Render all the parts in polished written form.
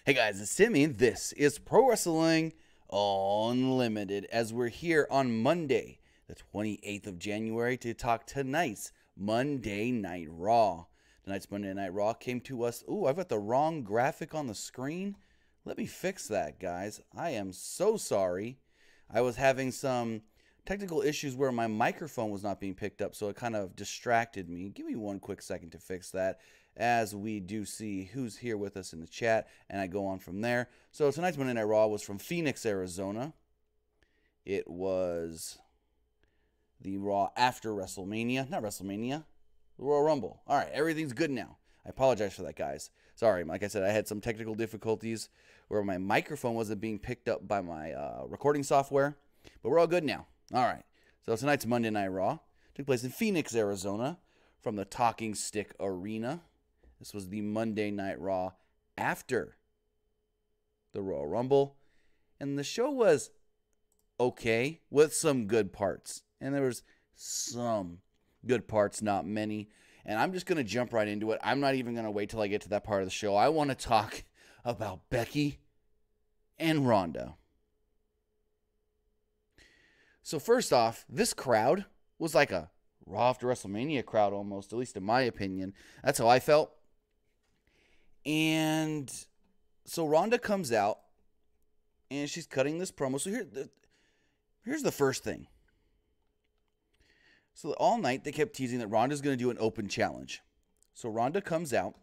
Hey guys, it's Timmy. This is Pro Wrestling Unlimited as we're here on Monday, the 28th of January to talk tonight's Monday Night Raw. Tonight's Monday Night Raw came to us. Ooh, I've got the wrong graphic on the screen. Let me fix that, guys. I am so sorry. I was having some technical issues where my microphone was not being picked up, so it kind of distracted me. Give me one quick second to fix that, as we do see who's here with us in the chat, and I go on from there. So tonight's Monday Night Raw was from Phoenix, Arizona. It was the Raw after WrestleMania. Not WrestleMania, the Royal Rumble. All right, everything's good now. I apologize for that, guys. Sorry, like I said, I had some technical difficulties where my microphone wasn't being picked up by my recording software, but we're all good now. All right, so tonight's Monday Night Raw took place in Phoenix, Arizona, from the Talking Stick Arena. This was the Monday Night Raw after the Royal Rumble, and the show was okay with some good parts, and there was some good parts, not many, and I'm just going to jump right into it. I'm not even going to wait till I get to that part of the show. I want to talk about Becky and Ronda. So first off, this crowd was like a Raw after WrestleMania crowd almost, at least in my opinion. That's how I felt. And so Ronda comes out, and she's cutting this promo. So here's the first thing. So all night they kept teasing that Ronda's going to do an open challenge. So Ronda comes out,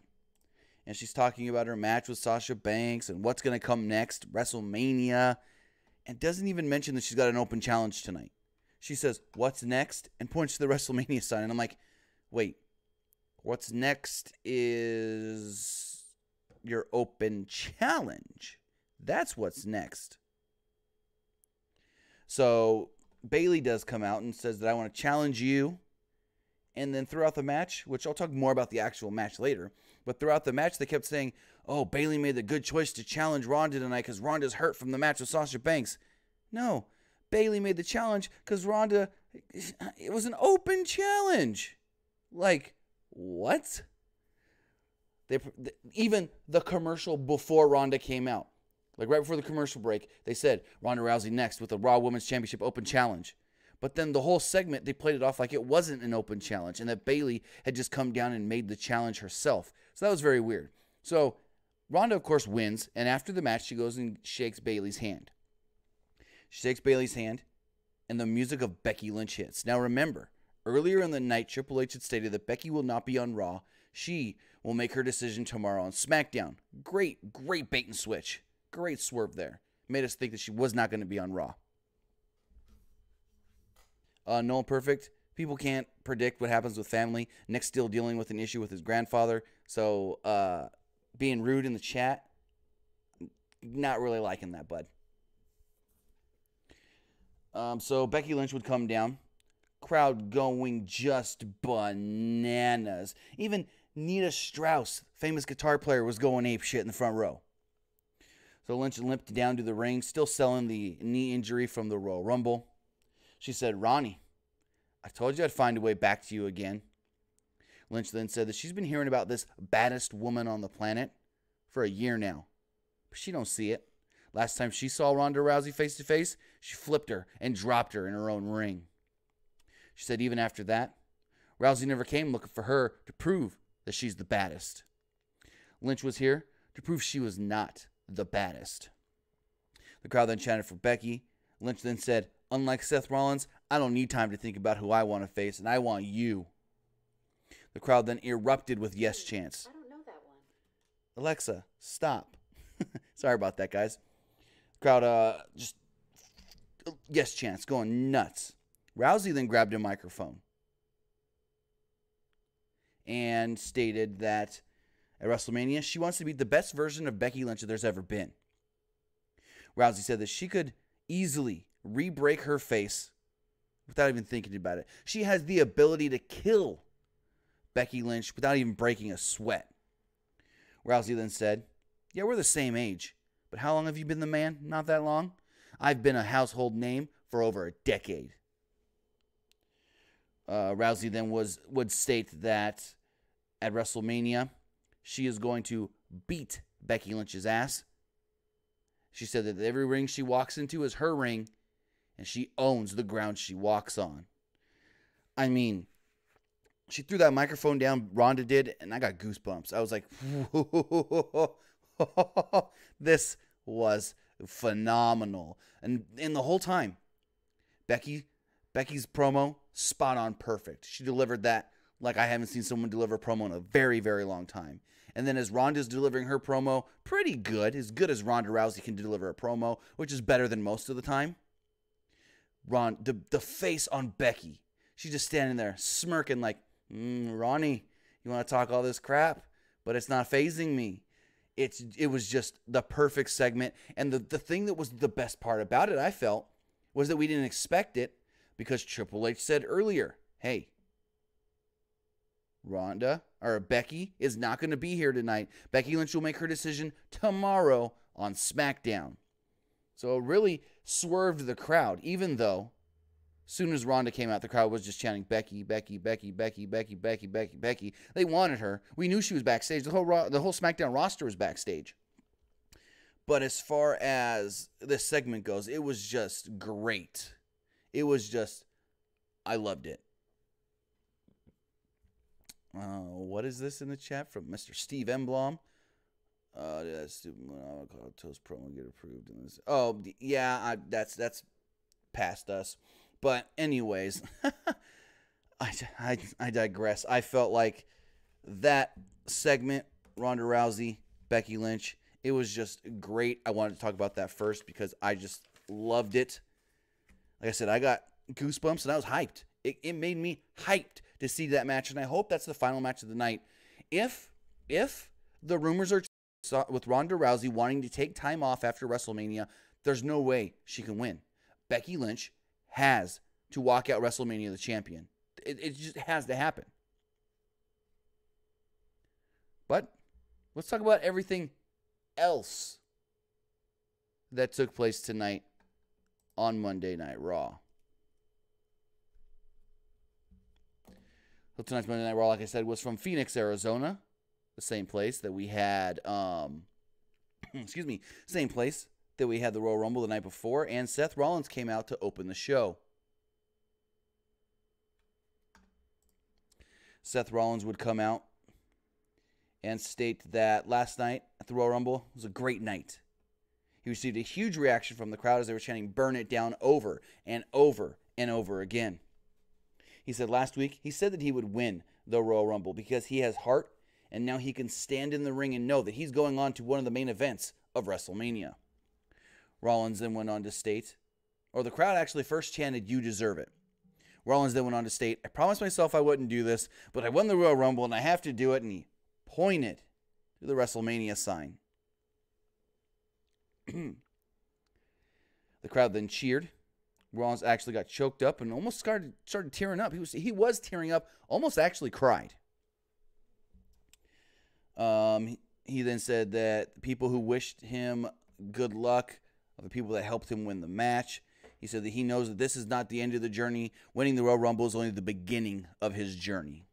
and she's talking about her match with Sasha Banks and what's going to come next, WrestleMania, and doesn't even mention that she's got an open challenge tonight. She says, "What's next?" and points to the WrestleMania sign. And I'm like, wait, what's next is your open challenge. That's what's next. So Bayley does come out and says that I want to challenge you. And then throughout the match, which I'll talk more about the actual match later, but throughout the match they kept saying, oh, Bayley made the good choice to challenge Ronda tonight because Ronda's hurt from the match with Sasha Banks. No, Bayley made the challenge because Ronda, it was an open challenge. Like, what? Even the commercial before Ronda came out, like right before the commercial break, they said Ronda Rousey next with the Raw Women's Championship Open Challenge. But then the whole segment, they played it off like it wasn't an open challenge and that Bayley had just come down and made the challenge herself. So that was very weird. So Ronda, of course, wins, and after the match, she goes and shakes Bayley's hand. She shakes Bayley's hand, and the music of Becky Lynch hits. Now remember, earlier in the night, Triple H had stated that Becky will not be on Raw. She will make her decision tomorrow on SmackDown. Great bait and switch. Great swerve there. Made us think that she was not going to be on Raw. Nolan Perfect. People can't predict what happens with family. Nick's still dealing with an issue with his grandfather. So, being rude in the chat, not really liking that, bud. So Becky Lynch would come down. Crowd going just bananas. Even Nita Strauss, famous guitar player, was going ape shit in the front row. So Lynch limped down to the ring, still selling the knee injury from the Royal Rumble. She said, Ronnie, I told you I'd find a way back to you again. Lynch then said that she's been hearing about this baddest woman on the planet for a year now, but she don't see it. Last time she saw Ronda Rousey face to face, she flipped her and dropped her in her own ring. She said even after that, Rousey never came looking for her to prove that she's the baddest. Lynch was here to prove she was not the baddest. The crowd then chanted for Becky. Lynch then said, unlike Seth Rollins, I don't need time to think about who I want to face, and I want you. The crowd then erupted with yes chants. I don't know that one. Alexa, stop. Sorry about that, guys. The crowd just yes chants, going nuts. Rousey then grabbed a microphone and stated that at WrestleMania, she wants to be the best version of Becky Lynch that there's ever been. Rousey said that she could easily re-break her face without even thinking about it. She has the ability to kill Becky Lynch without even breaking a sweat. Rousey then said, yeah, we're the same age, but how long have you been the man? Not that long. I've been a household name for over a decade. Rousey then would state that at WrestleMania, she is going to beat Becky Lynch's ass She said that every ring she walks into is her ring, and she owns the ground she walks on. I mean, she threw that microphone down, Ronda did, and I got goosebumps. I was like, this was phenomenal. And the whole time, Becky's promo, spot on perfect. She delivered that like I haven't seen someone deliver a promo in a very, very long time. And then as Ronda's delivering her promo, pretty good as Ronda Rousey can deliver a promo, which is better than most of the time. The face on Becky, she's just standing there smirking like, Ronnie, you want to talk all this crap, but it's not phasing me. It was just the perfect segment. And the thing that was the best part about it, I felt, was that we didn't expect it because Triple H said earlier, hey, Becky is not going to be here tonight. Becky Lynch will make her decision tomorrow on SmackDown. So it really swerved the crowd, even though as soon as Ronda came out, the crowd was just chanting Becky, Becky, Becky, Becky, Becky, Becky, Becky, Becky. They wanted her. We knew she was backstage. The whole SmackDown roster was backstage. But as far as this segment goes, it was just great. It was just, I loved it. What is this in the chat from Mr. Steve Emblom? That's toast promo get approved in this. Oh yeah, that's past us. But anyways, I digress. I felt like that segment, Ronda Rousey, Becky Lynch, it was just great. I wanted to talk about that first because I just loved it. Like I said, I got goosebumps and I was hyped. It made me hyped to see that match, and I hope that's the final match of the night. If the rumors are with Ronda Rousey wanting to take time off after WrestleMania, there's no way she can win. Becky Lynch has to walk out WrestleMania the champion. It just has to happen. But let's talk about everything else that took place tonight on Monday Night Raw. So tonight's Monday Night Raw, like I said, was from Phoenix, Arizona, the same place that we had, same place that we had the Royal Rumble the night before, and Seth Rollins came out to open the show. Seth Rollins would come out and state that last night at the Royal Rumble was a great night. He received a huge reaction from the crowd as they were chanting, "Burn it down," over and over and over again. He said last week, he said that he would win the Royal Rumble because he has heart, and now he can stand in the ring and know that he's going on to one of the main events of WrestleMania. Rollins then went on to state, or the crowd actually first chanted, "You deserve it." Rollins then went on to state, "I promised myself I wouldn't do this, but I won the Royal Rumble and I have to do it," and he pointed to the WrestleMania sign. The crowd then cheered. Rollins actually got choked up and almost started tearing up. He was tearing up, almost actually cried. He then said that the people who wished him good luck are the people that helped him win the match. He said that he knows that this is not the end of the journey. Winning the Royal Rumble is only the beginning of his journey.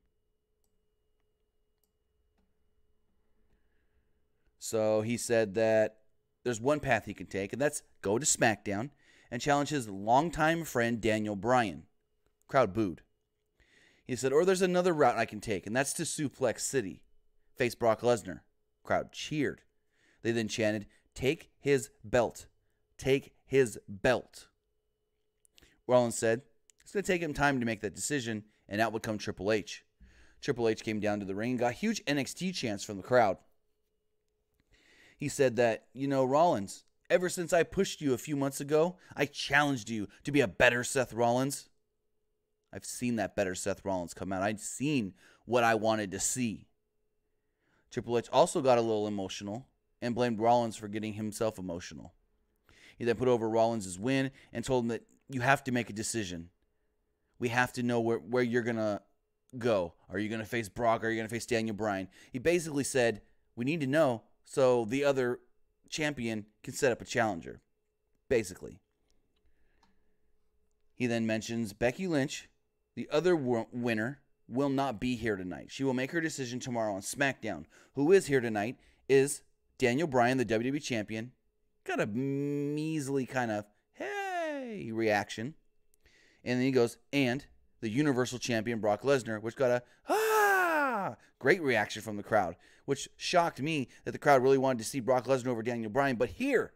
So he said that there's one path he can take, and that's go to SmackDown and challenge his longtime friend Daniel Bryan. Crowd booed. He said, or there's another route I can take, and that's to Suplex City. Face Brock Lesnar. Crowd cheered. They then chanted, "Take his belt. Take his belt." Rollins said, it's going to take him time to make that decision, and out would come Triple H. Triple H came down to the ring and got huge NXT chants from the crowd. He said that, Rollins, ever since I pushed you a few months ago, I challenged you to be a better Seth Rollins. I've seen that better Seth Rollins come out. I've seen what I wanted to see. Triple H also got a little emotional and blamed Rollins for getting himself emotional. He then put over Rollins' win and told him that you have to make a decision. We have to know where you're going to go. Are you going to face Brock or are you going to face Daniel Bryan? He basically said, we need to know so the other champion can set up a challenger, basically. He then mentions Becky Lynch, the other winner, will not be here tonight. She will make her decision tomorrow on SmackDown. Who is here tonight is Daniel Bryan, the WWE champion, got a measly kind of, hey, reaction. And then he goes, and the Universal Champion Brock Lesnar, which got a, great reaction from the crowd, which shocked me that the crowd really wanted to see Brock Lesnar over Daniel Bryan. But here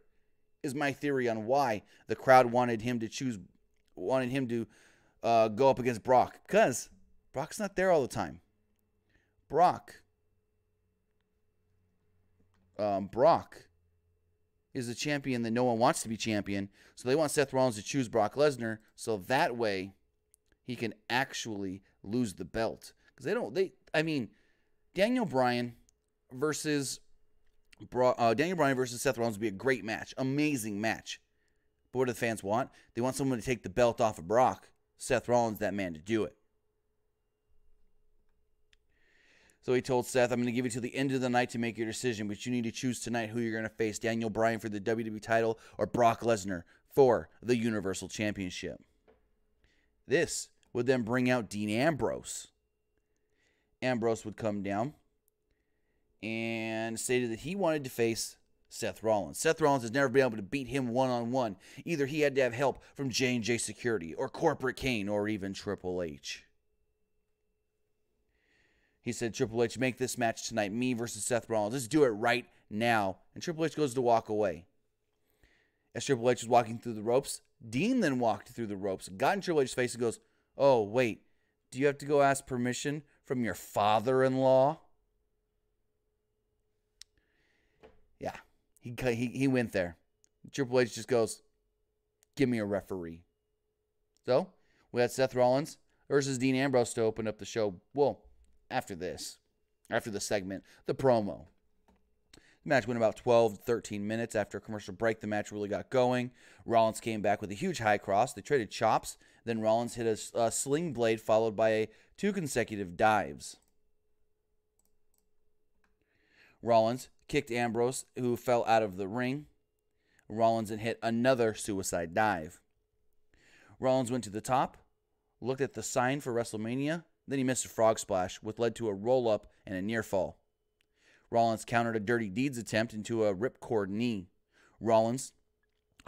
is my theory on why the crowd wanted him to go up against Brock. Because Brock's not there all the time. Brock is a champion that no one wants to be champion. So they want Seth Rollins to choose Brock Lesnar so that way he can actually lose the belt. Because Daniel Bryan versus Seth Rollins would be a great match. Amazing match. But what do the fans want? They want someone to take the belt off of Brock. Seth Rollins, that man to do it. So he told Seth, I'm going to give you till the end of the night to make your decision, but you need to choose tonight who you're going to face, Daniel Bryan for the WWE title or Brock Lesnar for the Universal Championship. This would then bring out Dean Ambrose. Ambrose would come down and stated that he wanted to face Seth Rollins. Seth Rollins has never been able to beat him one-on-one. Either he had to have help from J&J Security or Corporate Kane or even Triple H. He said, Triple H, make this match tonight, me versus Seth Rollins. Let's do it right now. And Triple H goes to walk away. As Triple H was walking through the ropes, Dean then walked through the ropes, got in Triple H's face and goes, oh, wait, do you have to go ask permission from your father-in-law? Yeah, he went there. Triple H just goes, give me a referee. So, we had Seth Rollins versus Dean Ambrose to open up the show. Well, after the segment, the promo. The match went about 12 to 13 minutes. After a commercial break, the match really got going. Rollins came back with a huge high cross. They traded chops. Then Rollins hit a sling blade followed by 2 consecutive dives. Rollins kicked Ambrose, who fell out of the ring. Rollins then hit another suicide dive. Rollins went to the top, looked at the sign for WrestleMania. Then he missed a frog splash, which led to a roll-up and a near fall. Rollins countered a Dirty Deeds attempt into a ripcord knee. Rollins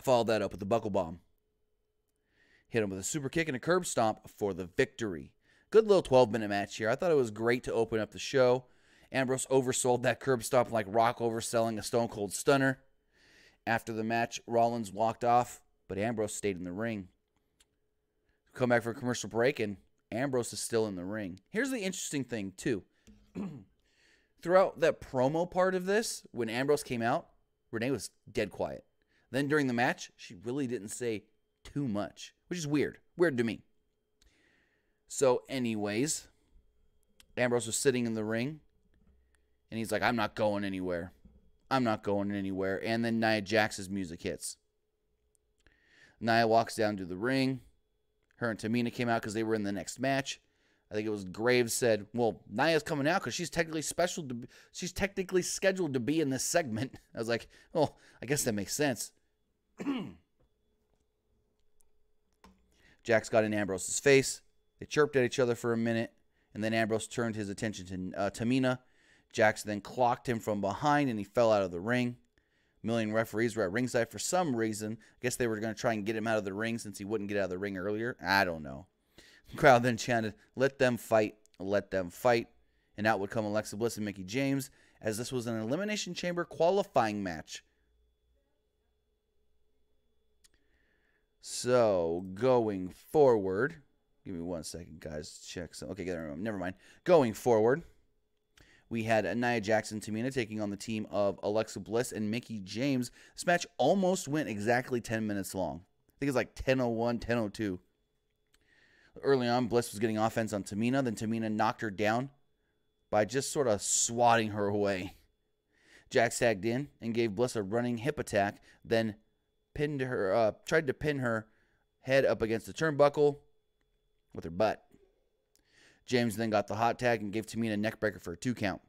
followed that up with a buckle bomb. Hit him with a super kick and a curb stomp for the victory. Good little 12-minute match here. I thought it was great to open up the show. Ambrose oversold that curb stomp like Rock overselling a Stone Cold Stunner. After the match, Rollins walked off, but Ambrose stayed in the ring. Come back for a commercial break, and Ambrose is still in the ring. Here's the interesting thing, too. Throughout that promo part of this, when Ambrose came out, Renee was dead quiet. Then during the match, she really didn't say too much, which is weird. Weird to me. So anyways, Ambrose was sitting in the ring, and he's like, I'm not going anywhere. I'm not going anywhere. And then Nia Jax's music hits. Nia walks down to the ring. Her and Tamina came out because they were in the next match. I think it was Graves said, well, Nia's coming out because she's technically scheduled to be in this segment. I was like, oh, I guess that makes sense. Jax got in Ambrose's face. They chirped at each other for a minute, and then Ambrose turned his attention to Tamina. Jax then clocked him from behind, and he fell out of the ring. A million referees were at ringside for some reason. I guess they were going to try and get him out of the ring since he wouldn't get out of the ring earlier. I don't know. The crowd then chanted, let them fight, let them fight. And out would come Alexa Bliss and Mickie James, as this was an Elimination Chamber qualifying match. So, going forward, give me 1 second, guys. Check some. Okay, never mind. Going forward, we had Nia Jax and Tamina taking on the team of Alexa Bliss and Mickie James. This match almost went exactly 10 minutes long. I think it's like 10:01, 10:02. Early on, Bliss was getting offense on Tamina. Then Tamina knocked her down by just sort of swatting her away. Jax tagged in and gave Bliss a running hip attack, then tried to pin her head up against the turnbuckle with her butt. James then got the hot tag and gave Tamina a neckbreaker for a 2 count.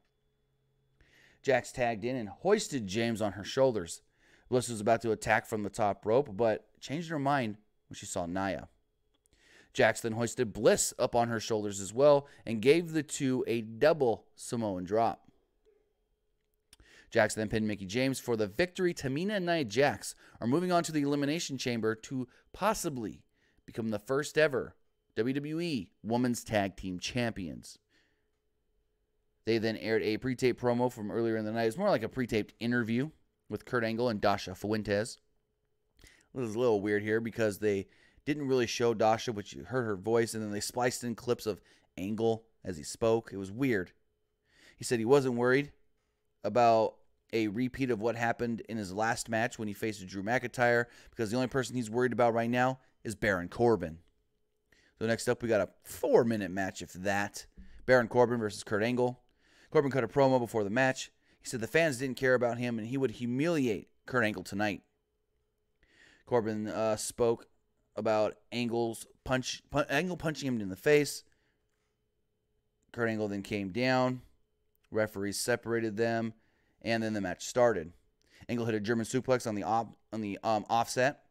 Jax tagged in and hoisted James on her shoulders. Bliss was about to attack from the top rope, but changed her mind when she saw Nia. Jax then hoisted Bliss up on her shoulders as well and gave the two a double Samoan drop. Jax then pinned Mickie James for the victory. Tamina and Nia Jax are moving on to the Elimination Chamber to possibly become the first ever WWE Women's Tag Team Champions. They then aired a pre-taped promo from earlier in the night. It's more like a pre-taped interview with Kurt Angle and Dasha Fuentes. It was a little weird here because they didn't really show Dasha, but you heard her voice, and then they spliced in clips of Angle as he spoke. It was weird. He said he wasn't worried about a repeat of what happened in his last match when he faced Drew McIntyre, because the only person he's worried about right now is Baron Corbin. So next up, we got a 4-minute match, if that. Baron Corbin versus Kurt Angle. Corbin cut a promo before the match. He said the fans didn't care about him and he would humiliate Kurt Angle tonight. Corbin spoke about Angle punching him in the face. Kurt Angle then came down. Referees separated them, and then the match started. Angle hit a German suplex on the offset.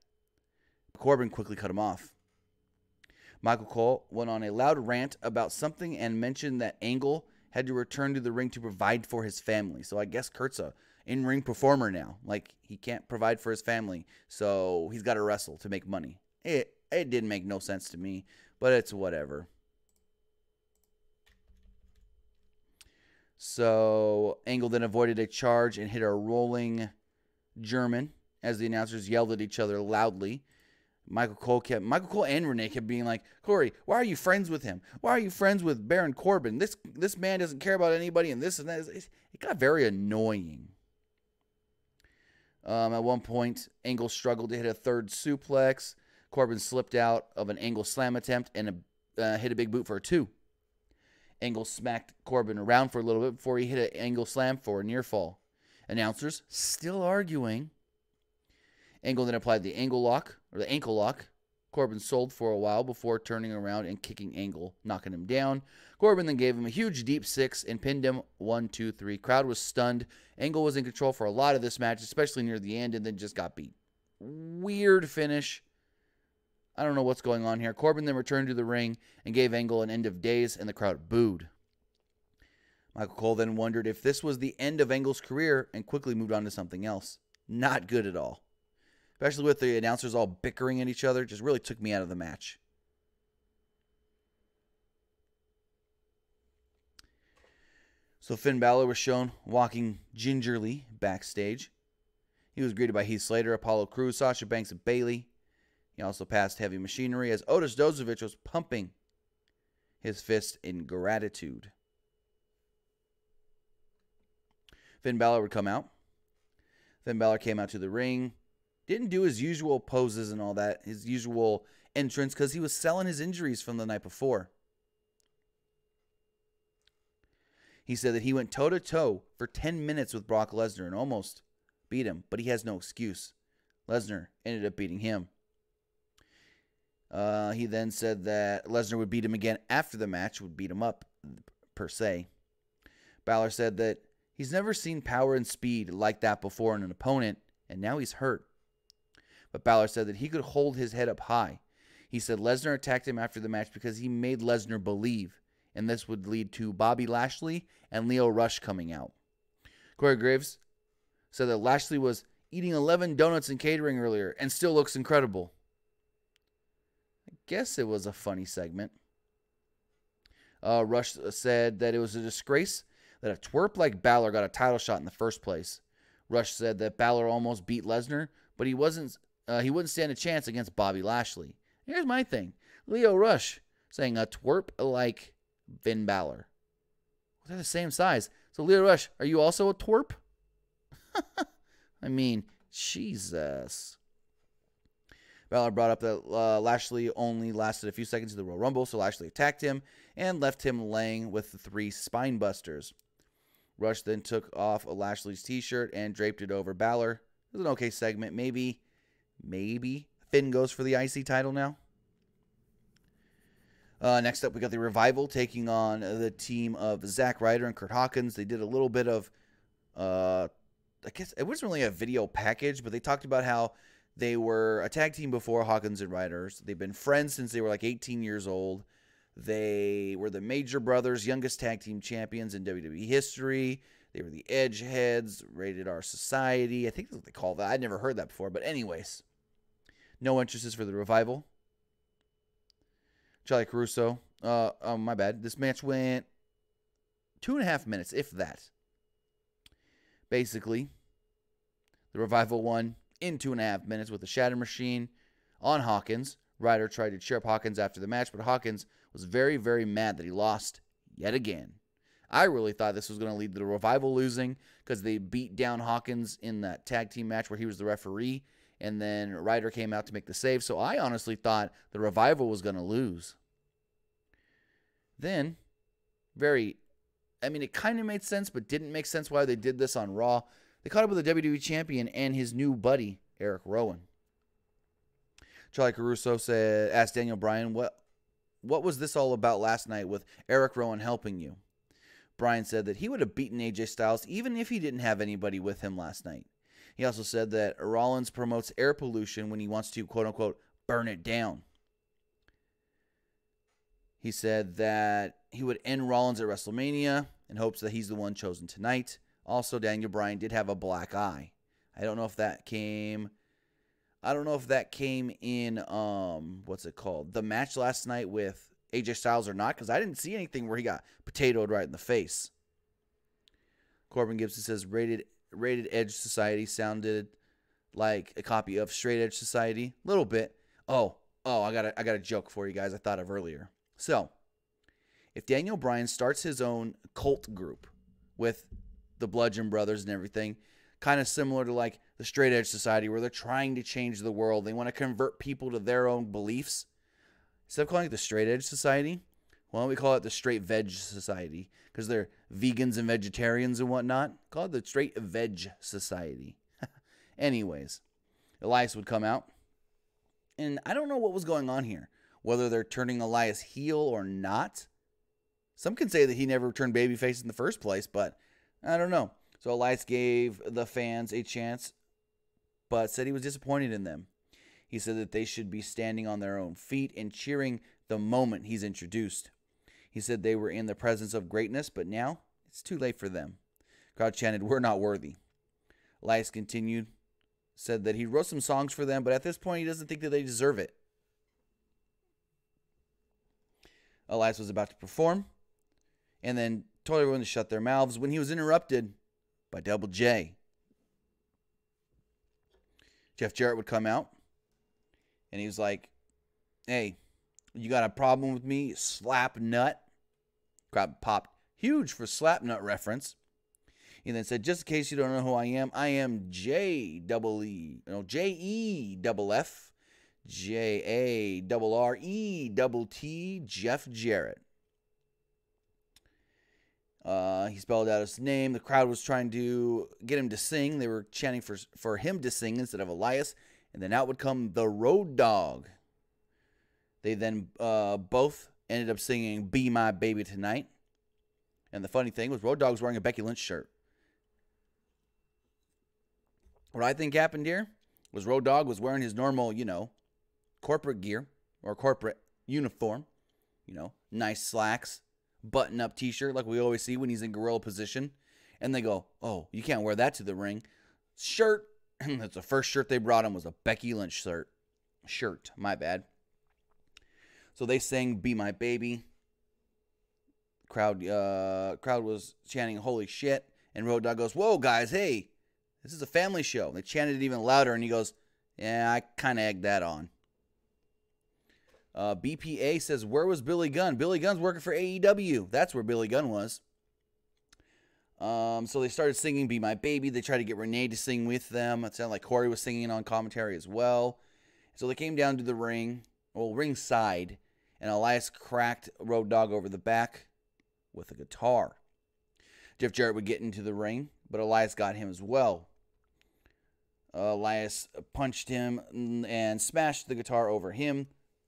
Corbin quickly cut him off. Michael Cole went on a loud rant about something and mentioned that Angle had to return to the ring to provide for his family. So I guess Kurt's a in-ring performer now. Like, he can't provide for his family, so he's got to wrestle to make money. It didn't make no sense to me, but it's whatever. So Angle then avoided a charge and hit a rolling German as the announcers yelled at each other loudly. Michael Cole and Renee kept being like, Corey, why are you friends with him? Why are you friends with Baron Corbin? This man doesn't care about anybody, and this and that. It got very annoying. At one point, Angle struggled to hit a third suplex. Corbin slipped out of an Angle slam attempt and hit a big boot for a 2. Angle smacked Corbin around for a little bit before he hit an Angle slam for a near fall. Announcers still arguing. Angle then applied the ankle lock. Corbin sold for a while before turning around and kicking Angle, knocking him down. Corbin then gave him a huge deep 6 and pinned him 1, 2, 3. Crowd was stunned. Angle was in control for a lot of this match, especially near the end, and then just got beat. Weird finish. I don't know what's going on here. Corbin then returned to the ring and gave Angle an end of days, and the crowd booed. Michael Cole then wondered if this was the end of Angle's career and quickly moved on to something else. Not good at all. Especially with the announcers all bickering at each other. Just really took me out of the match. So Finn Balor was shown walking gingerly backstage. He was greeted by Heath Slater, Apollo Crews, Sasha Banks, and Bayley. He also passed Heavy Machinery as Otis Dozovich was pumping his fist in gratitude. Finn Balor would come out. Finn Balor came out to the ring. Didn't do his usual poses and all that, his usual entrance, because he was selling his injuries from the night before. He said that he went toe-to-toe for 10 minutes with Brock Lesnar and almost beat him, but he has no excuse. Lesnar ended up beating him. He then said that Lesnar would beat him again after the match, would beat him up, per se. Balor said that he's never seen power and speed like that before in an opponent, and now he's hurt. But Balor said that he could hold his head up high. He said Lesnar attacked him after the match because he made Lesnar believe, and this would lead to Bobby Lashley and Lio Rush coming out. Corey Graves said that Lashley was eating 11 donuts and catering earlier and still looks incredible. I guess it was a funny segment. Rush said that it was a disgrace that a twerp like Balor got a title shot in the first place. Rush said that Balor almost beat Lesnar, but he wouldn't stand a chance against Bobby Lashley. Here's my thing. Lio Rush saying a twerp like Finn Balor. They're the same size. So Lio Rush, are you also a twerp? I mean, Jesus. Balor brought up that Lashley only lasted a few seconds in the Royal Rumble, so Lashley attacked him and left him laying with the 3 spine busters. Rush then took off Lashley's t-shirt and draped it over Balor. It was an okay segment. Maybe Finn goes for the IC title now. Next up, we got the Revival taking on the team of Zack Ryder and Kurt Hawkins. They did a little bit of, I guess it wasn't really a video package, but they talked about how they were a tag team before, Hawkins and Ryder. They've been friends since they were like 18 years old. They were the Major Brothers' youngest tag team champions in WWE history. They were the Edge heads, Rated R Society. I think that's what they call that. I'd never heard that before. But anyways, no entrances for the Revival. Charlie Caruso. Oh, my bad. This match went 2.5 minutes, if that. Basically, the Revival won in 2.5 minutes with the Shatter Machine on Hawkins. Ryder tried to cheer up Hawkins after the match, but Hawkins was very, very mad that he lost yet again. I really thought this was going to lead to the Revival losing because they beat down Hawkins in that tag team match where he was the referee, and then Ryder came out to make the save. So I honestly thought the Revival was going to lose. Then, it kind of made sense, but didn't make sense why they did this on Raw. They caught up with the WWE Champion and his new buddy, Eric Rowan. Charlie Caruso asked Daniel Bryan, what was this all about last night with Eric Rowan helping you? Bryan said that he would have beaten AJ Styles even if he didn't have anybody with him last night. He also said that Rollins promotes air pollution when he wants to, quote-unquote, burn it down. He said that he would end Rollins at WrestleMania in hopes that he's the one chosen tonight. Also, Daniel Bryan did have a black eye. I don't know if that came in, what's it called? The match last night with AJ Styles or not, because I didn't see anything where he got potatoed right in the face. Corbin Gibson says Rated Edge Society sounded like a copy of Straight Edge Society. A little bit. Oh, I got a joke for you guys I thought of earlier. So, if Daniel Bryan starts his own cult group with the Bludgeon Brothers and everything, kind of similar to like the Straight Edge Society where they're trying to change the world, they want to convert people to their own beliefs. Instead of calling it the Straight Edge Society, why don't we call it the Straight Veg Society? Because they're vegans and vegetarians and whatnot. Call it the Straight Veg Society. Anyways, Elias would come out. And I don't know what was going on here. Whether they're turning Elias heel or not. Some can say that he never turned babyface in the first place, but I don't know. So Elias gave the fans a chance, but said he was disappointed in them. He said that they should be standing on their own feet and cheering the moment he's introduced. He said they were in the presence of greatness, but now it's too late for them. Crowd chanted, "We're not worthy." Elias continued, said that he wrote some songs for them, but at this point he doesn't think that they deserve it. Elias was about to perform, and then told everyone to shut their mouths when he was interrupted by Double J. Jeff Jarrett would come out, and he was like, "Hey, you got a problem with me, slap nut?" Crowd popped huge for slap nut reference. He then said, "Just in case you don't know who I am J-E-F-F, J-A-R-R-E-T-T, Jeff Jarrett." He spelled out his name. The crowd was trying to get him to sing. They were chanting for him to sing instead of Elias. And then out would come the Road Dogg. They then both ended up singing "Be My Baby Tonight." And the funny thing was Road Dogg was wearing a Becky Lynch shirt. What I think happened here was Road Dogg was wearing his normal, corporate gear or corporate uniform. Nice slacks, button-up t-shirt like we always see when he's in gorilla position. And they go, "Oh, you can't wear that to the ring." Shirt. That's the first shirt they brought him was a Becky Lynch shirt. My bad. So they sang "Be My Baby." Crowd was chanting "Holy shit." And Road Dogg goes, "Whoa, guys, hey, this is a family show." And they chanted it even louder, and he goes, "Yeah, I kind of egged that on." BPA says, "Where was Billy Gunn?" Billy Gunn's working for AEW. That's where Billy Gunn was. So they started singing "Be My Baby." They tried to get Renee to sing with them. It sounded like Corey was singing on commentary as well. So they came down to the ringside, and Elias cracked Road Dogg over the back with a guitar. Jeff Jarrett would get into the ring, but Elias got him as well. Elias punched him and smashed the guitar over him.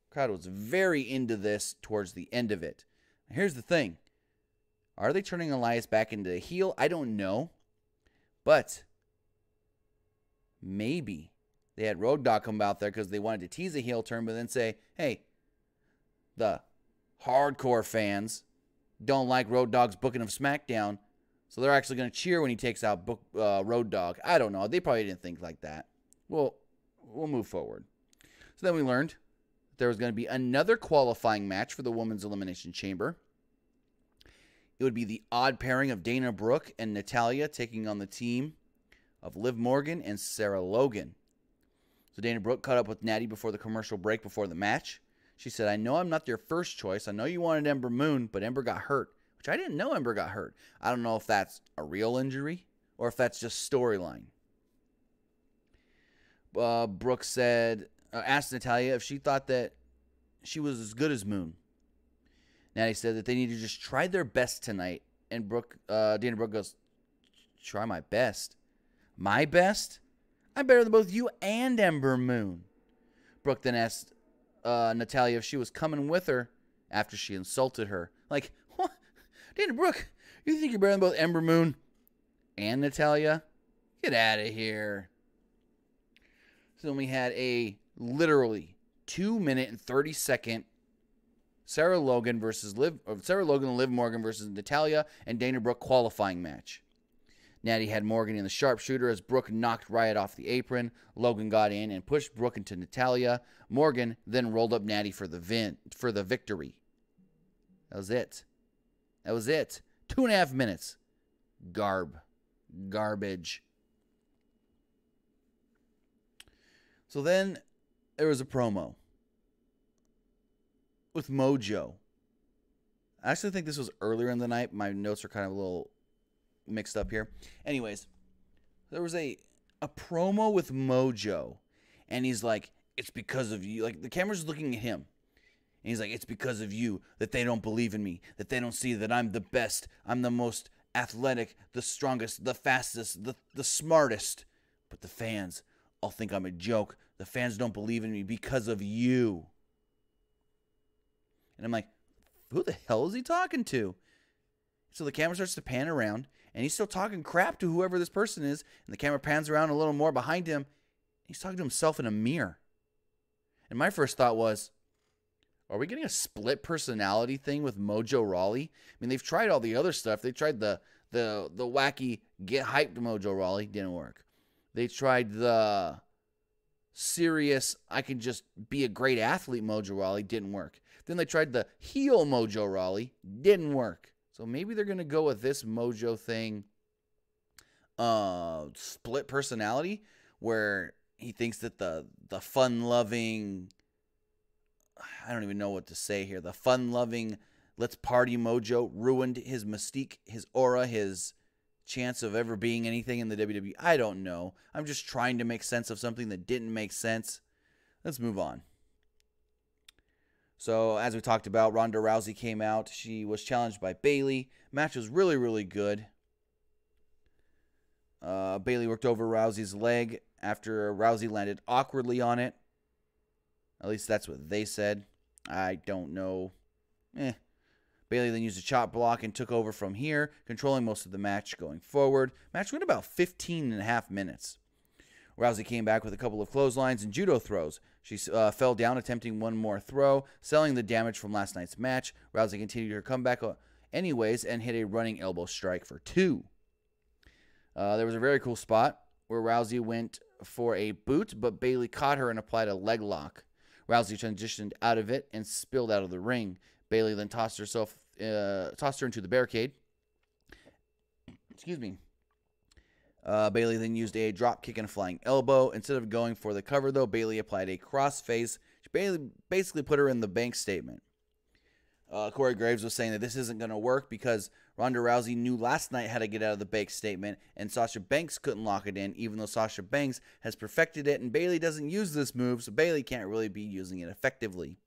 The crowd was very into this towards the end of it. Here's the thing. Are they turning Elias back into a heel? I don't know. But maybe they had Road Dogg come out there because they wanted to tease a heel turn, but then say, "Hey, the hardcore fans don't like Road Dogg's booking of SmackDown. So they're actually going to cheer when he takes out Road Dogg. I don't know. They probably didn't think like that. Well, we'll move forward. So then we learned there was going to be another qualifying match for the Women's Elimination Chamber. It would be the odd pairing of Dana Brooke and Natalya taking on the team of Liv Morgan and Sarah Logan. So Dana Brooke caught up with Natty before the commercial break before the match. She said, I know I'm not your first choice. I know you wanted Ember Moon, but Ember got hurt, which I didn't know Ember got hurt. I don't know if that's a real injury or if that's just storyline. Brooke said, asked Natalya if she thought that she was as good as Moon. Natty said that they need to just try their best tonight. And Dana Brooke goes, try my best? My best? I'm better than both you and Ember Moon. Brooke then asked Natalya if she was coming with her after she insulted her. Like, what? Dana Brooke, you think you're better than both Ember Moon and Natalya? Get out of here. So then we had a literally 2-minute and 30-second Sarah Logan and Liv Morgan versus Natalya and Dana Brooke qualifying match. Natty had Morgan in the sharpshooter as Brooke knocked Riot off the apron. Logan got in and pushed Brooke into Natalya. Morgan then rolled up Natty for the victory. That was it. 2.5 minutes. Garbage. So then there was a promo with Mojo. I actually think this was earlier in the night. My notes are kind of a little mixed up here. Anyways, there was a promo with Mojo, and he's like, it's because of you. Like, the camera's looking at him, and he's like, it's because of you that they don't believe in me, that they don't see that I'm the best, I'm the most athletic, the strongest, the fastest, the smartest. But the fans all think I'm a joke. The fans don't believe in me because of you. And I'm like, who the hell is he talking to? So the camera starts to pan around, and he's still talking crap to whoever this person is. And the camera pans around a little more behind him. He's talking to himself in a mirror. And my first thought was, are we getting a split personality thing with Mojo Rawley? I mean, they've tried all the other stuff. They tried the wacky get hyped Mojo Rawley. Didn't work. They tried the serious, I can just be a great athlete Mojo Rawley. Didn't work. Then they tried the heel Mojo Rawley. Didn't work. So maybe they're going to go with this Mojo thing, split personality, where he thinks that the fun-loving, I don't even know what to say here, the fun-loving, let's party Mojo ruined his mystique, his aura, his chance of ever being anything in the WWE. I don't know. I'm just trying to make sense of something that didn't make sense. Let's move on. So, as we talked about, Ronda Rousey came out. She was challenged by Bayley. Match was really, really good. Bayley worked over Rousey's leg after Rousey landed awkwardly on it. At least that's what they said. I don't know. Bayley then used a chop block and took over from here, controlling most of the match going forward. Match went about 15.5 minutes. Rousey came back with a couple of clotheslines and judo throws. She fell down attempting one more throw, selling the damage from last night's match. Rousey continued her comeback anyways and hit a running elbow strike for 2. There was a very cool spot where Rousey went for a boot, but Bayley caught her and applied a leg lock. Rousey transitioned out of it and spilled out of the ring. Bayley then tossed her into the barricade. Excuse me. Bayley then used a drop kick and a flying elbow. Instead of going for the cover, though, Bayley applied a crossface. She basically put her in the bank statement. Corey Graves was saying that this isn't going to work because Ronda Rousey knew last night how to get out of the bank statement, and Sasha Banks couldn't lock it in, even though Sasha Banks has perfected it, and Bayley doesn't use this move, so Bayley can't really be using it effectively.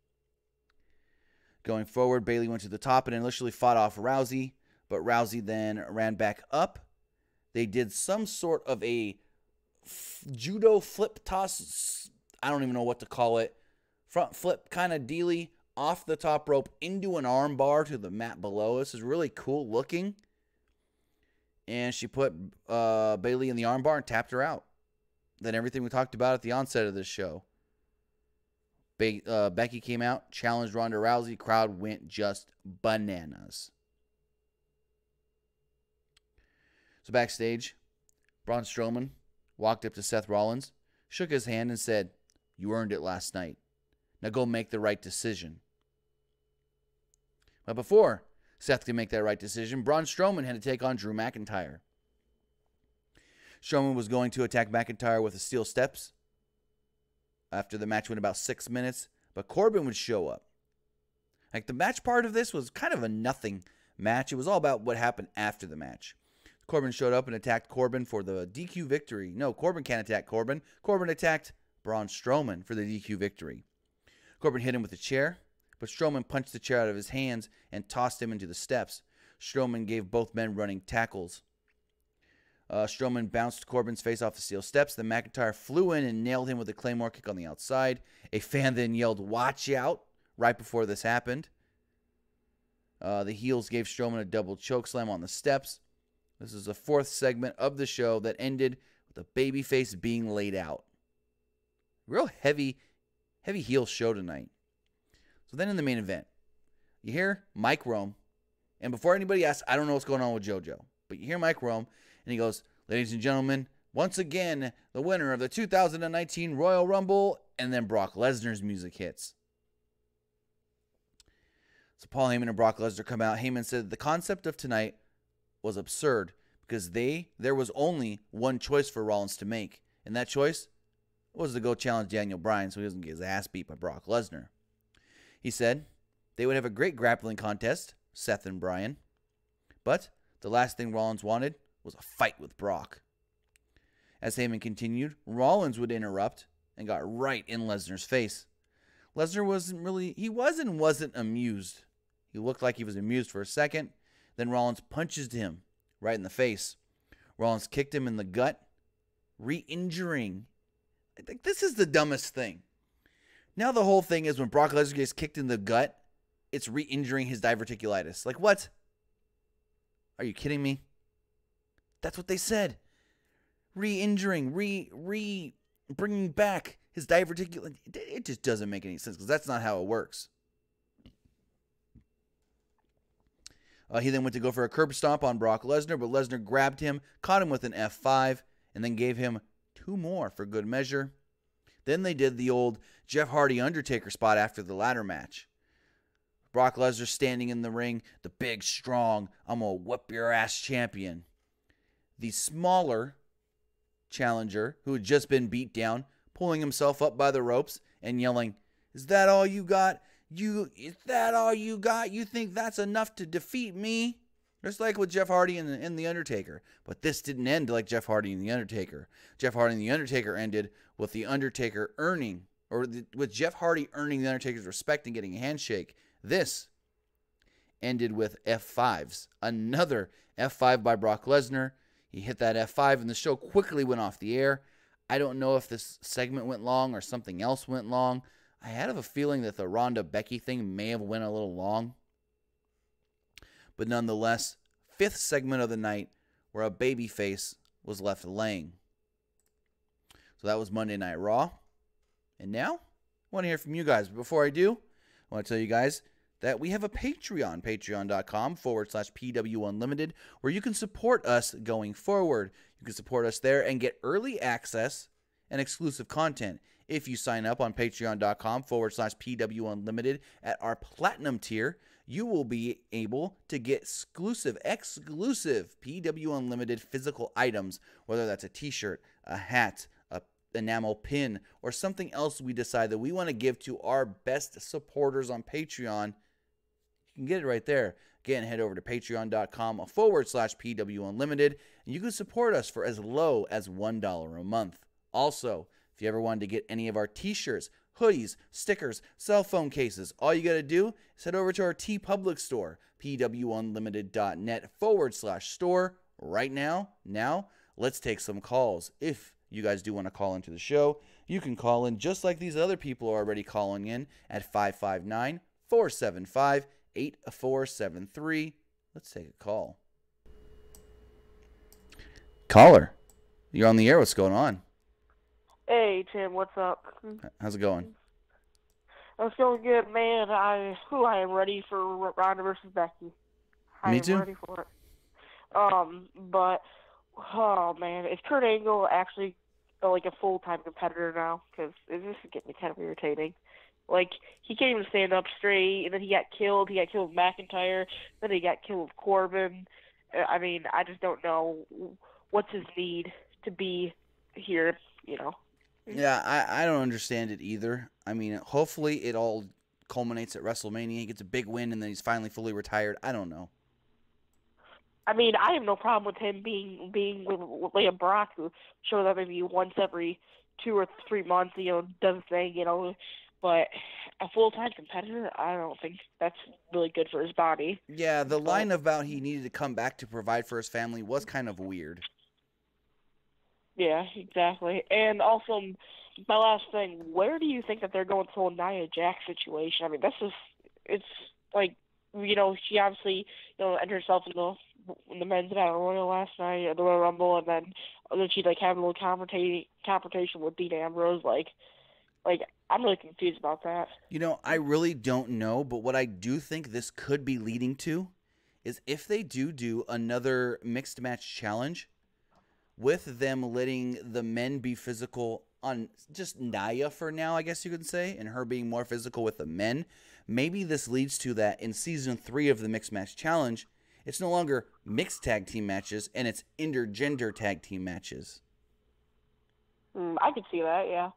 Going forward, Bayley went to the top and initially fought off Rousey, but Rousey then ran back up. They did some sort of a judo flip toss. I don't even know what to call it. Front flip kind of dealy off the top rope into an arm bar to the mat below. This is really cool looking. And she put Bayley in the arm bar and tapped her out. Then everything we talked about at the onset of this show. Becky came out, challenged Ronda Rousey. Crowd went just bananas. So backstage, Braun Strowman walked up to Seth Rollins, shook his hand, and said, "You earned it last night. Now go make the right decision." But before Seth could make that right decision, Braun Strowman had to take on Drew McIntyre. Strowman was going to attack McIntyre with the steel steps after the match went about 6 minutes, but Corbin would show up. Like, the match part of this was kind of a nothing match. It was all about what happened after the match. Corbin showed up and attacked Corbin for the DQ victory. No, Corbin can't attack Corbin. Corbin attacked Braun Strowman for the DQ victory. Corbin hit him with a chair, but Strowman punched the chair out of his hands and tossed him into the steps. Strowman gave both men running tackles. Strowman bounced Corbin's face off the steel steps. Then McIntyre flew in and nailed him with a Claymore kick on the outside. A fan then yelled, "Watch out," right before this happened. The heels gave Strowman a double chokeslam on the steps. This is the fourth segment of the show that ended with the babyface being laid out. Real heavy heel show tonight. So then in the main event, you hear Mike Rome. And before anybody asks, I don't know what's going on with JoJo. But you hear Mike Rome, and he goes, "Ladies and gentlemen, once again, the winner of the 2019 Royal Rumble," and then Brock Lesnar's music hits. So Paul Heyman and Brock Lesnar come out. Heyman said the concept of tonight was absurd because there was only one choice for Rollins to make, and that choice was to go challenge Daniel Bryan so he doesn't get his ass beat by Brock Lesnar. He said they would have a great grappling contest, Seth and Bryan, but the last thing Rollins wanted was a fight with Brock. As Heyman continued, Rollins would interrupt and got right in Lesnar's face. Lesnar wasn't amused. He looked like he was amused for a second. Then Rollins punches him right in the face. Rollins kicked him in the gut, re-injuring. I think this is the dumbest thing. Now the whole thing is when Brock Lesnar gets kicked in the gut, it's re-injuring his diverticulitis. Like, what? Are you kidding me? That's what they said. Re-injuring, bringing back his diverticulitis. It just doesn't make any sense because that's not how it works. He then went to go for a curb stomp on Brock Lesnar, but Lesnar grabbed him, caught him with an F5, and then gave him 2 more for good measure. Then they did the old Jeff Hardy Undertaker spot after the ladder match. Brock Lesnar standing in the ring, the big, strong, I'm going to whip your ass champion. The smaller challenger, who had just been beat down, pulling himself up by the ropes and yelling, "Is that all you got? Is that all you got? You think that's enough to defeat me?" Just like with Jeff Hardy and The Undertaker. But this didn't end like Jeff Hardy and The Undertaker. Jeff Hardy and The Undertaker ended with The Undertaker with Jeff Hardy earning The Undertaker's respect and getting a handshake. This ended with F5s. Another F5 by Brock Lesnar. He hit that F5 and the show quickly went off the air. I don't know if this segment went long or something else went long. I had a feeling that the Ronda Becky thing may have went a little long. But nonetheless, 5th segment of the night where a babyface was left laying. So that was Monday Night Raw. And now, I want to hear from you guys. But before I do, I want to tell you guys that we have a Patreon, patreon.com/PW Unlimited, where you can support us going forward. You can support us there and get early access and exclusive content. If you sign up on patreon.com/PW Unlimited at our platinum tier, you will be able to get exclusive PW Unlimited physical items, whether that's a t-shirt, a hat, a enamel pin, or something else we decide that we want to give to our best supporters on Patreon. You can get it right there. Again, head over to patreon.com/PW Unlimited, and you can support us for as low as $1 a month. Also, if you ever wanted to get any of our t-shirts, hoodies, stickers, cell phone cases, all you got to do is head over to our TeePublic store, pwunlimited.net/store right now. Now, let's take some calls. If you guys do want to call into the show, you can call in just like these other people are already calling in at 559-475-8473. Let's take a call. Caller, you're on the air. What's going on? Hey, Tim, what's up? How's it going? It's going good, man. I am ready for Ronda versus Becky. Me too. I'm ready for it. But Oh man, is Kurt Angle actually like a full-time competitor now? Because this is getting kind of irritating. Like he can't even stand up straight, and then he got killed. He got killed with McIntyre. Then he got killed with Corbin. I mean, I just don't know what's his need to be here. Yeah, I don't understand it either. I mean, hopefully it all culminates at WrestleMania. He gets a big win, and then he's finally fully retired. I don't know. I mean, I have no problem with him being with Liam Brock, who shows up maybe once every 2 or 3 months, does a thing. But a full-time competitor, I don't think that's really good for his body. Yeah, the line about he needed to come back to provide for his family was kind of weird. Yeah, exactly. And also, my last thing, where do you think that they're going with the whole Nia Jax situation? I mean, it's like, she obviously, entered herself in the men's battle royal last night, at the Royal Rumble, and then she like having a little confrontation with Dean Ambrose. Like I'm really confused about that. I really don't know, but what I do think this could be leading to is if they do another mixed match challenge with them letting the men be physical on just Nia for now, I guess you could say, and her being more physical with the men, maybe this leads to that in Season 3 of the Mixed Match Challenge, it's no longer mixed tag team matches, and it's intergender tag team matches. I could see that, yeah.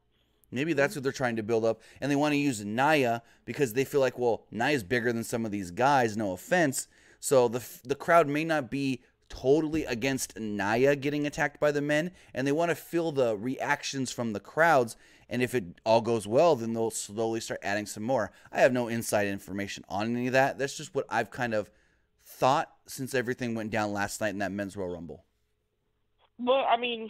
Maybe that's what they're trying to build up, and they want to use Nia because they feel like, well, Nia's bigger than some of these guys, no offense, so the crowd may not be totally against Nia getting attacked by the men, and they want to feel the reactions from the crowds, and if it all goes well, then they'll slowly start adding some more. I have no inside information on any of that. That's just what I've kind of thought since everything went down last night in that men's Royal Rumble. Well, I mean,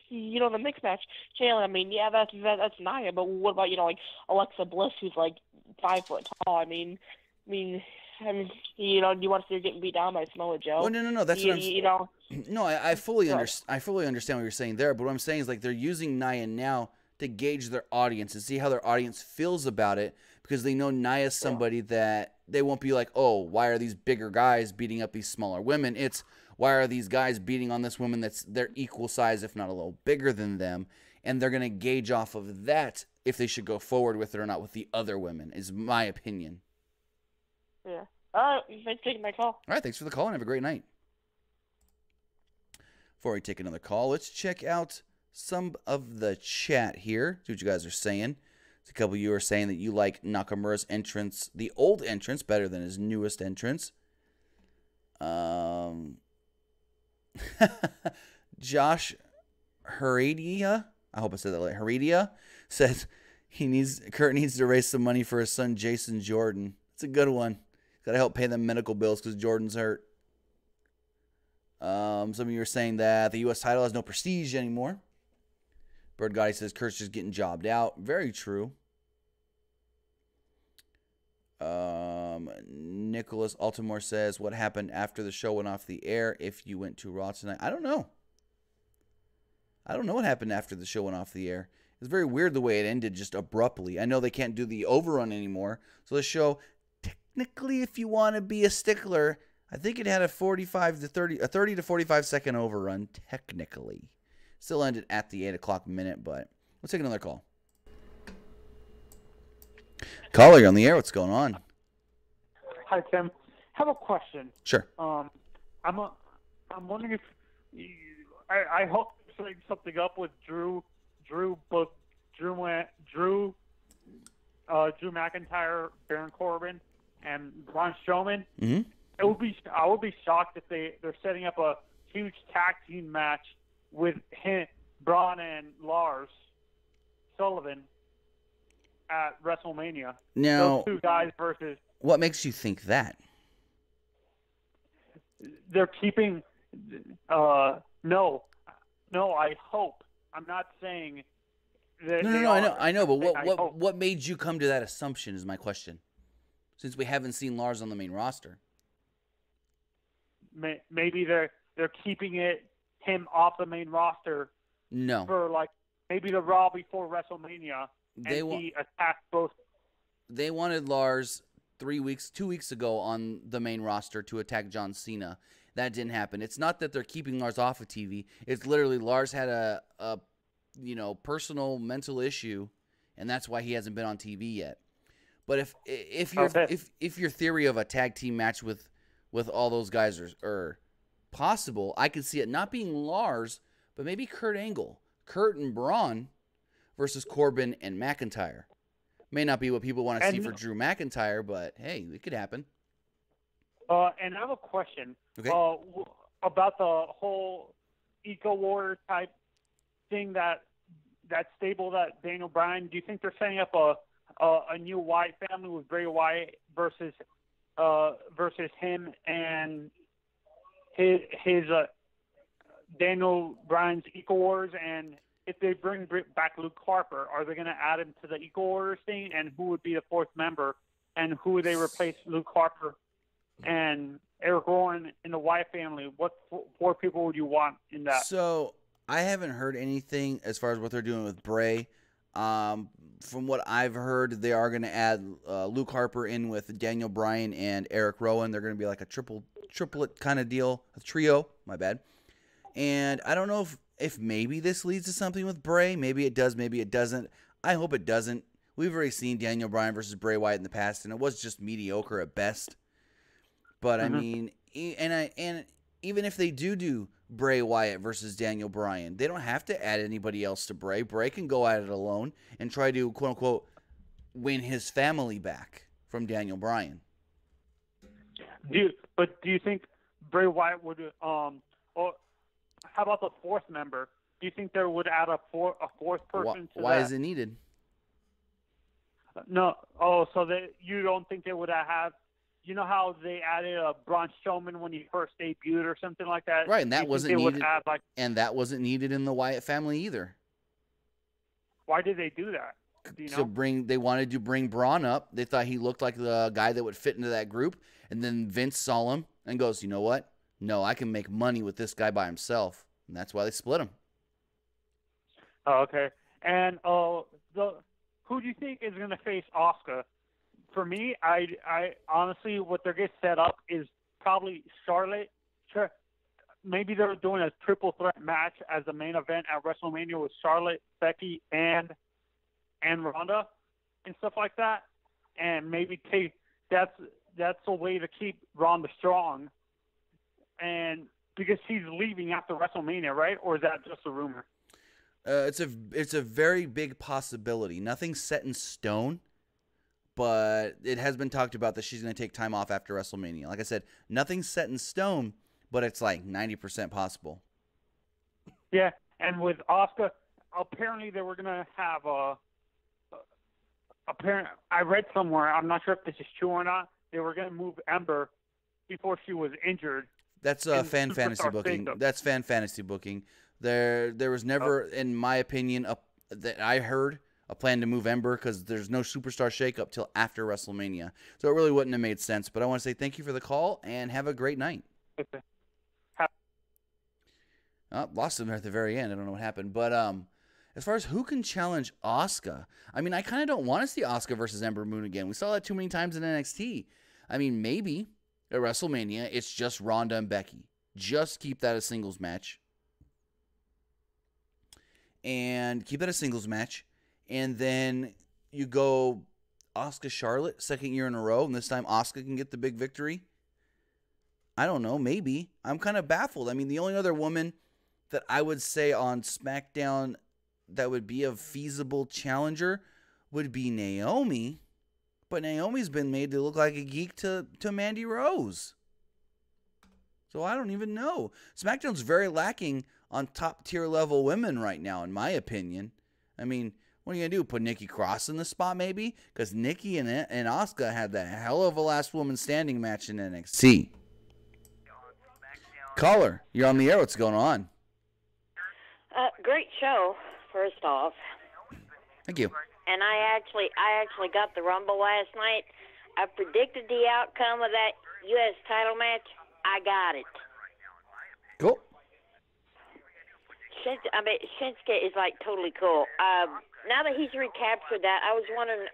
the mixed match challenge. I mean, yeah, that's Nia. But what about like Alexa Bliss, who's like 5 foot tall? I mean, do you want to see her getting beat down by Samoa Joe? Oh no, that's what I'm. No, I fully understand. I fully understand what you're saying there. But what I'm saying is like they're using Nia now to gauge their audience and see how their audience feels about it, because they know Nia's somebody that they won't be like, oh, why are these bigger guys beating up these smaller women? It's why are these guys beating on this woman that's their equal size, if not a little bigger than them? And they're going to gauge off of that if they should go forward with it or not with the other women, is my opinion. Yeah. All right. Thanks for taking my call. All right. Thanks for the call and have a great night. Before we take another call, let's check out some of the chat here. See what you guys are saying. There's a couple of you are saying that you like Nakamura's entrance, the old entrance, better than his newest entrance. Josh Heredia, I hope I said that right. Heredia says Kurt needs to raise some money for his son Jason Jordan. It's a good one. Got to help pay them medical bills because Jordan's hurt. Some of you are saying that the U.S. title has no prestige anymore. Bird Gotti says Kurt's just getting jobbed out. Very true. Nicholas Altimore says, what happened after the show went off the air if you went to Raw tonight? I don't know. I don't know what happened after the show went off the air. It's very weird the way it ended just abruptly. I know they can't do the overrun anymore. So the show, technically, if you want to be a stickler, I think it had a 30 to 45 second overrun, technically. Still ended at the 8 o'clock minute, but let's take another call. Caller, you're on the air. What's going on? Hi, Tim. Have a question. Sure. I'm wondering if I hope you're setting something up with Drew McIntyre, Baron Corbin, and Braun Strowman. Mm-hmm. I would be shocked if they're setting up a huge tag team match with Braun and Lars Sullivan at WrestleMania. Now, those two guys versus. What makes you think that? They're keeping. No. I hope. I'm not saying that. No. I know. But what made you come to that assumption? Is my question. Since we haven't seen Lars on the main roster. Maybe they're keeping him off the main roster. No. For maybe the Raw before WrestleMania, he attacked both. They wanted Lars 2 weeks ago on the main roster to attack John Cena. That didn't happen. It's not that they're keeping Lars off of TV. It's literally Lars had a personal mental issue, and that's why he hasn't been on TV yet. But if your theory of a tag team match with all those guys are possible, I could see it not being Lars, but maybe Kurt Angle, Kurt and Braun versus Corbin and McIntyre. May not be what people want to see for Drew McIntyre, but hey, it could happen. And I have a question about the whole Eco Warrior type thing that stable that Daniel Bryan. Do you think they're setting up a new Wyatt family with Bray Wyatt versus him and his Daniel Bryan's Eco Warriors? And if they bring back Luke Harper, are they going to add him to the Eco Warriors thing? And who would be the fourth member? And who would they replace Luke Harper and Eric Rowan in the Wyatt family? What four people would you want in that? So I haven't heard anything as far as what they're doing with Bray. From what I've heard, they are going to add Luke Harper in with Daniel Bryan and Eric Rowan. They're going to be like a triplet kind of deal, a trio. My bad. And I don't know if maybe this leads to something with Bray. Maybe it does. Maybe it doesn't. I hope it doesn't. We've already seen Daniel Bryan versus Bray Wyatt in the past, and it was just mediocre at best. But I mean, and even if they do Bray Wyatt versus Daniel Bryan, they don't have to add anybody else to Bray. Bray can go at it alone and try to quote unquote win his family back from Daniel Bryan. Do you think Bray Wyatt would or how about the fourth member? Do you think they would add a fourth person to why that? is it needed? No. Oh, so you don't think they would have? You know how they added Braun Strowman when he first debuted or something like that? Right, and that wasn't needed. And that wasn't needed in the Wyatt family either. Why did they do that? Do you know? They wanted to bring Braun up. They thought he looked like the guy that would fit into that group. And then Vince saw him and goes, you know what? No, I can make money with this guy by himself. And that's why they split him. Oh, okay. And who do you think is going to face Asuka? For me, I honestly, what they're getting set up is probably Charlotte. Sure, maybe they're doing a triple threat match as the main event at WrestleMania with Charlotte, Becky, and Ronda, and stuff like that. And maybe that's a way to keep Ronda strong. And because she's leaving after WrestleMania, right? Or is that just a rumor? It's a very big possibility. Nothing's set in stone. But it has been talked about that she's going to take time off after WrestleMania. Like I said, nothing's set in stone, but it's like 90% possible. Yeah, and with Asuka, apparently they were going to have I read somewhere, I'm not sure if this is true or not, they were going to move Ember before she was injured. That's fan fantasy booking. That's fan fantasy booking. There was never, in my opinion, that I heard, a plan to move Ember because there's no superstar shakeup till after WrestleMania. So it really wouldn't have made sense. But I want to say thank you for the call and have a great night. Okay. Lost him there at the very end. I don't know what happened. But as far as who can challenge Asuka, I mean, I kind of don't want to see Asuka versus Ember Moon again. We saw that too many times in NXT. I mean, maybe at WrestleMania, it's just Ronda and Becky. Just keep that a singles match. And then you go Asuka Charlotte, second year in a row, and this time Asuka can get the big victory. I don't know, maybe. I'm kind of baffled. I mean, the only other woman that I would say on SmackDown that would be a feasible challenger would be Naomi. But Naomi's been made to look like a geek to Mandy Rose. So I don't even know. SmackDown's very lacking on top-tier level women right now, in my opinion. I mean, what are you going to do? Put Nikki Cross in the spot, maybe? Because Nikki and Asuka had that hell of a last woman standing match in NXT. Caller, you're on the air. What's going on? Great show, first off. Thank you. And I actually got the Rumble last night. I predicted the outcome of that U.S. title match. I got it. Cool. Shinsuke is like totally cool. Now that he's recaptured that, I was wondering,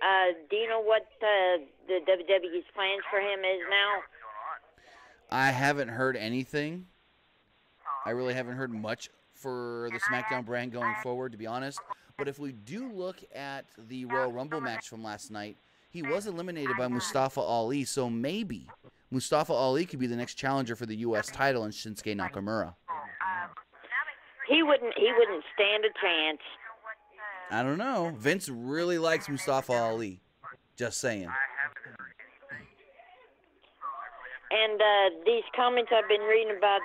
do you know what the WWE's plans for him is now? I haven't heard anything. I really haven't heard much for the SmackDown brand going forward, to be honest. But if we do look at the Royal Rumble match from last night, he was eliminated by Mustafa Ali, so maybe Mustafa Ali could be the next challenger for the U.S. title in Shinsuke Nakamura. He wouldn't stand a chance. I don't know. Vince really likes Mustafa Ali. Just saying. And these comments I've been reading about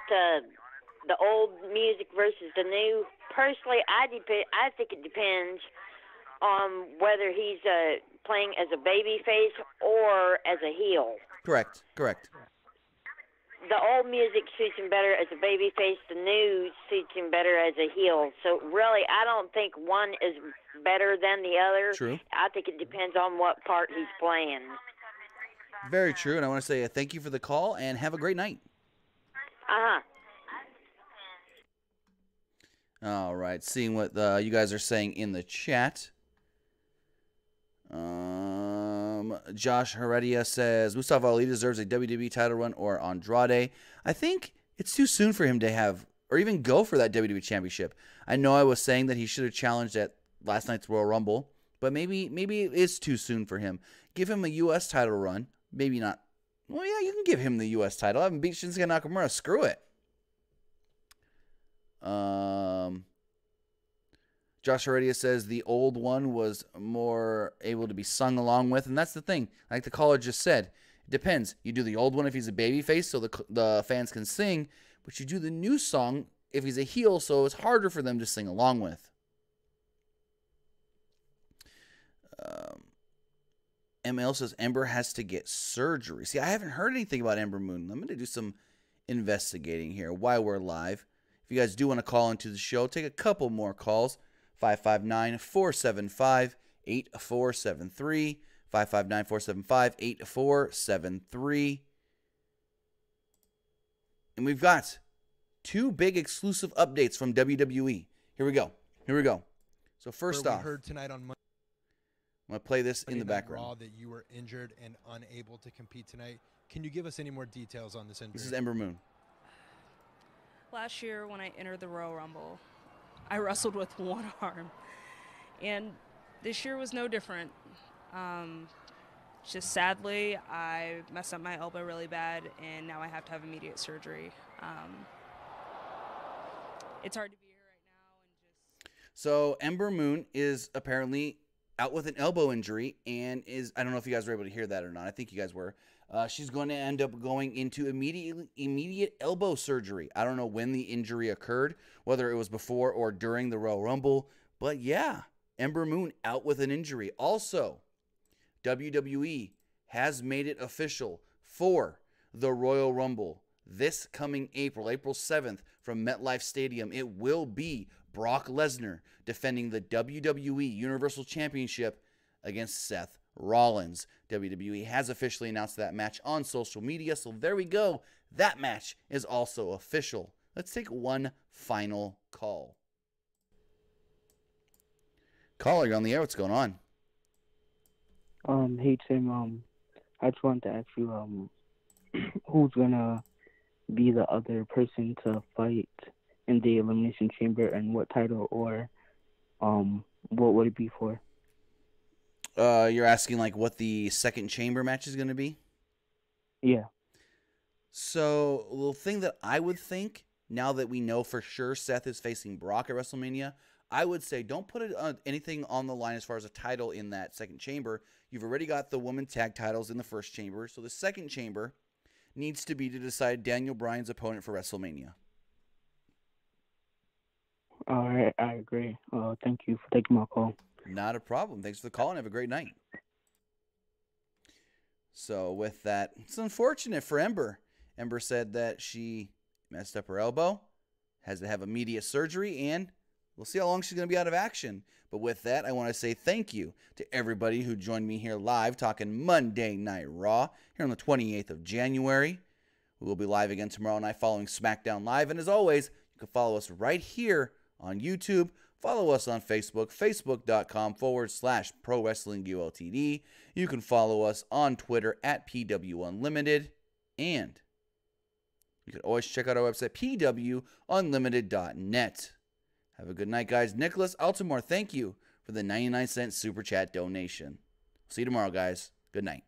the old music versus the new. Personally, I think it depends on whether he's playing as a baby face or as a heel. Correct. The old music suits him better as a baby face. The new suits him better as a heel. So really, I don't think one is better than the other. True. I think it depends on what part he's playing. Very true, and I want to say thank you for the call, and have a great night. Uh-huh. All right, seeing what you guys are saying in the chat. Josh Heredia says, Mustafa Ali deserves a WWE title run or Andrade. I think it's too soon for him to have, or even go for that WWE Championship. I know I was saying that he should have challenged at last night's Royal Rumble, but maybe it is too soon for him. Give him a U.S. title run. Maybe not. Well, yeah, you can give him the U.S. title. I haven't beat Shinsuke Nakamura. Screw it. Josh Heredia says the old one was more able to be sung along with, and that's the thing. Like the caller just said, it depends. You do the old one if he's a babyface so the fans can sing, but you do the new song if he's a heel so it's harder for them to sing along with. ML says Ember has to get surgery. See, I haven't heard anything about Ember Moon. I'm going to do some investigating here while we're live. If you guys do want to call into the show, take a couple more calls. 559-475-8473. 559-475-8473. And we've got two big exclusive updates from WWE. Here we go. So first off, heard tonight on Monday, I'm going to play this in the background. Raw that you were injured and unable to compete tonight. Can you give us any more details on this injury? This is Ember Moon. Last year when I entered the Royal Rumble, I wrestled with one arm. And this year was no different. Just sadly, I messed up my elbow really bad, and now I have to have immediate surgery. It's hard to be here right now. So Ember Moon is apparently out with an elbow injury and is, I don't know if you guys were able to hear that or not. I think you guys were. She's going to end up going into immediate elbow surgery. I don't know when the injury occurred, whether it was before or during the Royal Rumble. But yeah, Ember Moon out with an injury. Also, WWE has made it official for the Royal Rumble this coming April 7th from MetLife Stadium. It will be Brock Lesnar defending the WWE Universal Championship against Seth Rollins. WWE has officially announced that match on social media, so there we go. That match is also official. Let's take one final call. Caller, you're on the air. What's going on? Hey Tim, I just wanted to ask you, who's gonna be the other person to fight in the Elimination Chamber, and what title, or what would it be for? You're asking like what the second chamber match is going to be? Yeah. So the thing that I would think, now that we know for sure Seth is facing Brock at WrestleMania, I would say don't put anything on the line as far as a title in that second chamber. You've already got the women tag titles in the first chamber, so the second chamber needs to be to decide Daniel Bryan's opponent for WrestleMania. All right, I agree. Thank you for taking my call. Not a problem. Thanks for the call and have a great night. So with that, it's unfortunate for Ember. Ember said that she messed up her elbow, has to have immediate surgery, and we'll see how long she's going to be out of action. But with that, I want to say thank you to everybody who joined me here live talking Monday Night Raw here on the 28th of January. We will be live again tomorrow night following SmackDown Live. And as always, you can follow us right here on YouTube. Follow us on Facebook, facebook.com/Pro Wrestling ULTD. You can follow us on Twitter at PW Unlimited. And You can always check out our website, pwunlimited.net. Have a good night, guys. Nicholas Altamore, thank you for the 99-cent Super Chat donation. See you tomorrow, guys. Good night.